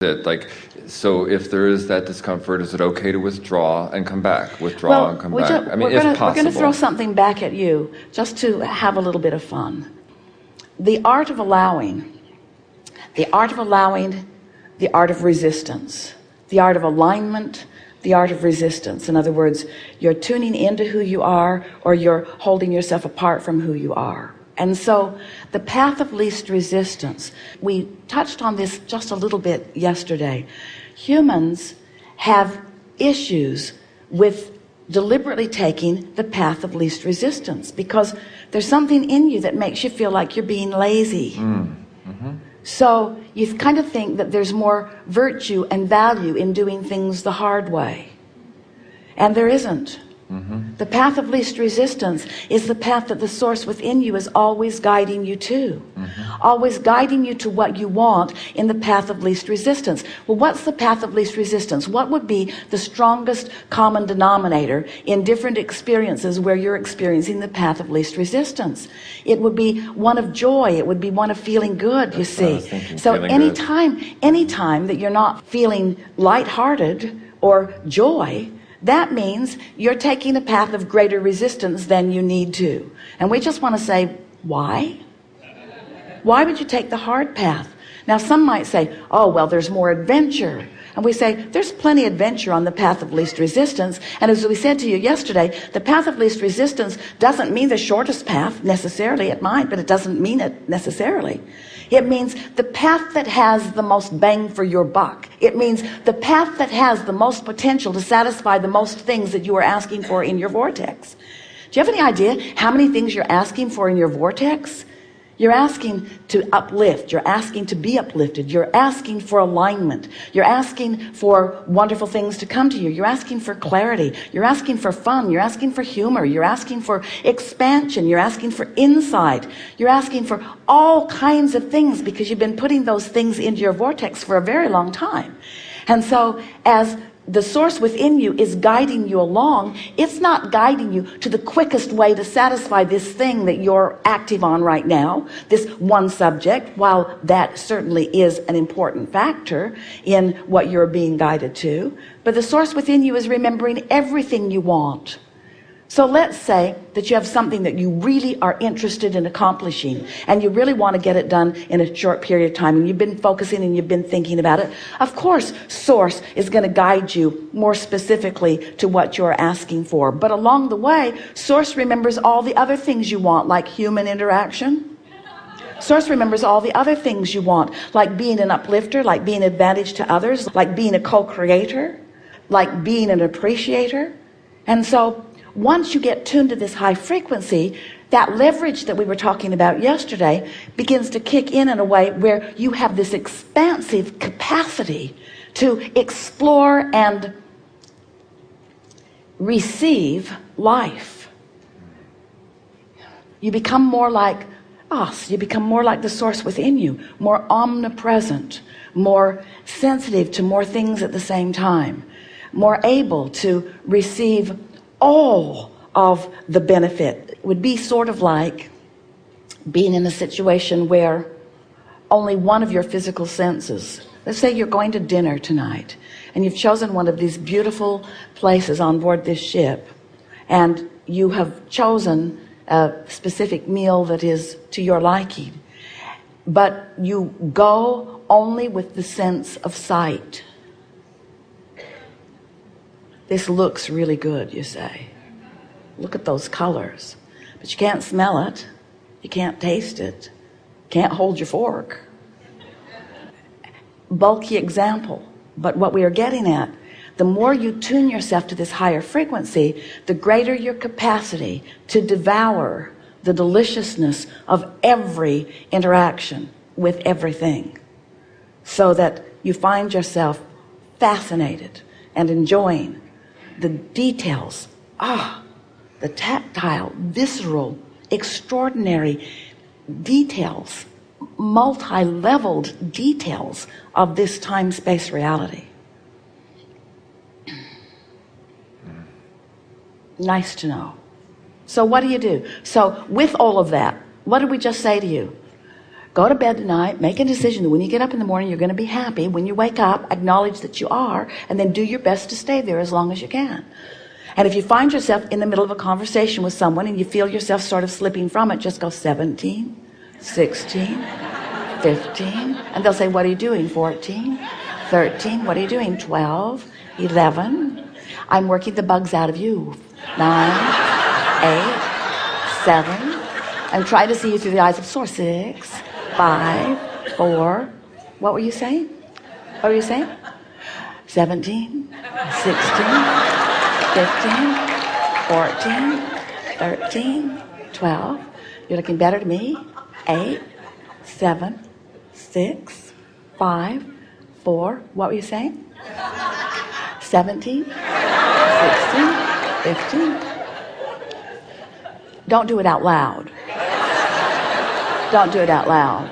Like, so if there is that discomfort, is it okay to withdraw and come back? Withdraw and come back? I mean, if possible. We're going to throw something back at you just to have a little bit of fun. The art of allowing, the art of allowing, the art of resistance, the art of alignment, the art of resistance. In other words, you're tuning into who you are, or you're holding yourself apart from who you are. And so the path of least resistance, we touched on this just a little bit yesterday. Humans have issues with deliberately taking the path of least resistance because there's something in you that makes you feel like you're being lazy. So you kind of think that there's more virtue and value in doing things the hard way, and there isn't. The path of least resistance is the path that the source within you is always guiding you to, always guiding you to what you want in the path of least resistance. Well, what's the path of least resistance? What would be the strongest common denominator in different experiences where you're experiencing the path of least resistance? It would be one of joy. It would be one of feeling good, you see. So anytime that you're not feeling lighthearted or joy, that means you're taking a path of greater resistance than you need to. And we just want to say, why? Why would you take the hard path? Now some might say, oh, well, there's more adventure. And we say, there's plenty of adventure on the path of least resistance. And as we said to you yesterday, the path of least resistance doesn't mean the shortest path necessarily. It might, but it doesn't mean it necessarily. It means the path that has the most bang for your buck. It means the path that has the most potential to satisfy the most things that you are asking for in your vortex. Do you have any idea how many things you're asking for in your vortex? You're asking to uplift. You're asking to be uplifted. You're asking for alignment. You're asking for wonderful things to come to you. You're asking for clarity. You're asking for fun. You're asking for humor. You're asking for expansion. You're asking for insight. You're asking for all kinds of things because you've been putting those things into your vortex for a very long time. And so as the source within you is guiding you along, it's not guiding you to the quickest way to satisfy this thing that you're active on right now, this one subject. While that certainly is an important factor in what you're being guided to, but the source within you is remembering everything you want. So let's say that you have something that you really are interested in accomplishing, and you really want to get it done in a short period of time, and you've been focusing and you've been thinking about it. Of course, source is going to guide you more specifically to what you're asking for. But along the way, source remembers all the other things you want, like human interaction. Source remembers all the other things you want, like being an uplifter, like being an advantage to others, like being a co-creator, like being an appreciator. And so once you get tuned to this high frequency, that leverage that we were talking about yesterday begins to kick in a way where you have this expansive capacity to explore and receive life. You become more like us. You become more like the source within you, more omnipresent, more sensitive to more things at the same time, more able to receive all of the benefit. It would be sort of like being in a situation where only one of your physical senses, let's say you're going to dinner tonight and you've chosen one of these beautiful places on board this ship, and you have chosen a specific meal that is to your liking, but you go only with the sense of sight. This looks really good, you say. Look at those colors. But you can't smell it. You can't taste it. Can't hold your fork. Bulky example. But what we are getting at, the more you tune yourself to this higher frequency, the greater your capacity to devour the deliciousness of every interaction with everything, so that you find yourself fascinated and enjoying the details, the tactile, visceral, extraordinary details, multi-leveled details of this time-space reality. Nice to know. So what do you do? So with all of that, what did we just say to you? Go to bed tonight, make a decision that when you get up in the morning, you're going to be happy. When you wake up, acknowledge that you are, and then do your best to stay there as long as you can. And if you find yourself in the middle of a conversation with someone and you feel yourself sort of slipping from it, just go 17, 16, 15, and they'll say, what are you doing? 14, 13, what are you doing? 12, 11, I'm working the bugs out of you. 9, 8, 7, I'm trying to see you through the eyes of source. 6, 5, 4, what were you saying? What were you saying? 17, 16, 15, 14, 13, 12. You're looking better to me. 8, 7, 6, 5, 4. What were you saying? 17, 16, 15. Don't do it out loud. Don't do it out loud.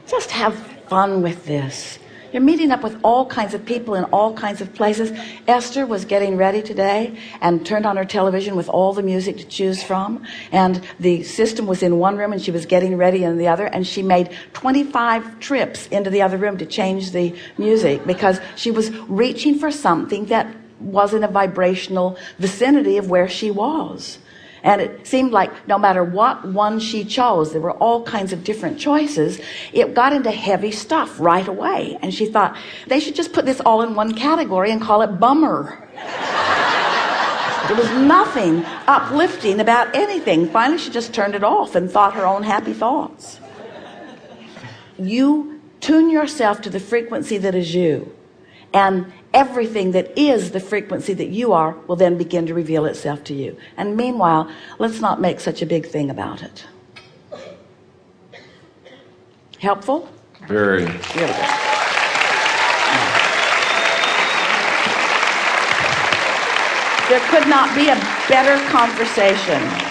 Just have fun with this. You're meeting up with all kinds of people in all kinds of places. Esther was getting ready today and turned on her television with all the music to choose from. And the system was in one room and she was getting ready in the other. And she made 25 trips into the other room to change the music because she was reaching for something that was in a vibrational vicinity of where she was. And it seemed like no matter what one she chose, there were all kinds of different choices, it got into heavy stuff right away. And she thought, they should just put this all in one category and call it bummer. There was nothing uplifting about anything. Finally, she just turned it off and thought her own happy thoughts. You tune yourself to the frequency that is you. And everything that is the frequency that you are will then begin to reveal itself to you. And meanwhile, let's not make such a big thing about it. Helpful? Very. Really good. There could not be a better conversation.